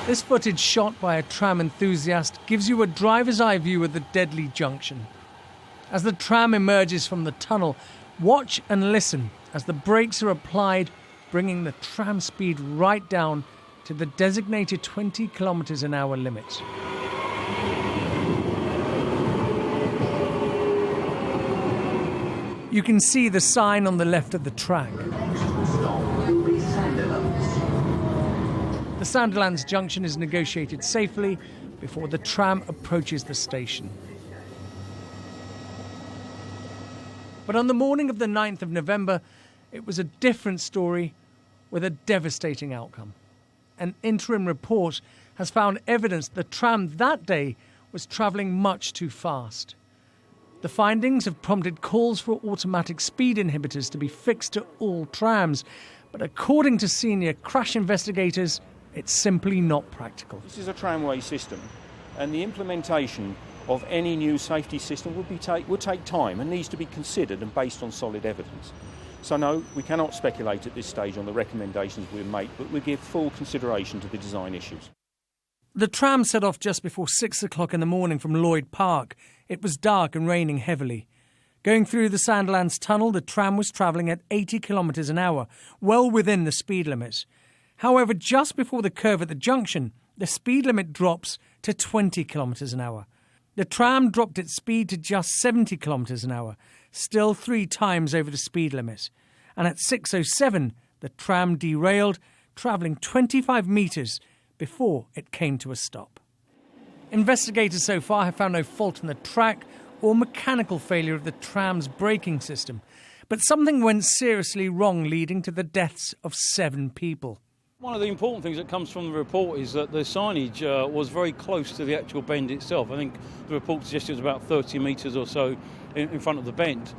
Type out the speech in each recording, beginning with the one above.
This footage shot by a tram enthusiast gives you a driver's eye view of the deadly junction. As the tram emerges from the tunnel, watch and listen as the brakes are applied, bringing the tram speed right down to the designated 20 kilometres an hour limit. You can see the sign on the left of the track. The Sandilands junction is negotiated safely before the tram approaches the station. But on the morning of the 9th of November, it was a different story with a devastating outcome. An interim report has found evidence the tram that day was travelling much too fast. The findings have prompted calls for automatic speed inhibitors to be fixed to all trams, but according to senior crash investigators, it's simply not practical. This is a tramway system, and the implementation of any new safety system would take time and needs to be considered and based on solid evidence. So no, we cannot speculate at this stage on the recommendations we'll make, but we give full consideration to the design issues. The tram set off just before 6 o'clock in the morning from Lloyd Park. It was dark and raining heavily. Going through the Sandilands tunnel, the tram was travelling at 80 kilometres an hour, well within the speed limit. However, just before the curve at the junction, the speed limit drops to 20 kilometres an hour. The tram dropped its speed to just 70 kilometres an hour, still 3 times over the speed limit. And at 6:07, the tram derailed, travelling 25 metres before it came to a stop. Investigators so far have found no fault in the track or mechanical failure of the tram's braking system, but something went seriously wrong, leading to the deaths of 7 people. One of the important things that comes from the report is that the signage was very close to the actual bend itself. I think the report suggested it was about 30 metres or so in front of the bend.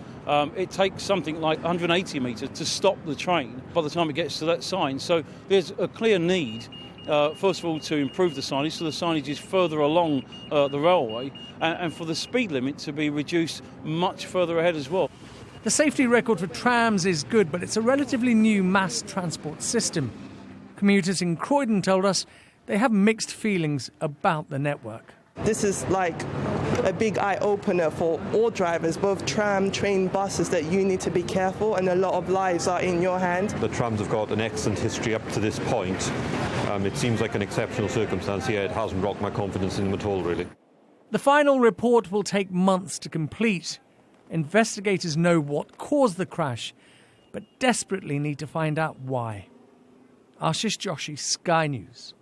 It takes something like 180 metres to stop the train by the time it gets to that sign. So there's a clear need, first of all, to improve the signage so the signage is further along the railway and for the speed limit to be reduced much further ahead as well. The safety record for trams is good, but it's a relatively new mass transport system. Commuters in Croydon told us they have mixed feelings about the network. This is like a big eye-opener for all drivers, both tram, train, buses, that you need to be careful and a lot of lives are in your hand. The trams have got an excellent history up to this point. It seems like an exceptional circumstance here. It hasn't rocked my confidence in them at all, really. The final report will take months to complete. Investigators know what caused the crash, but desperately need to find out why. Ashish Joshi, Sky News.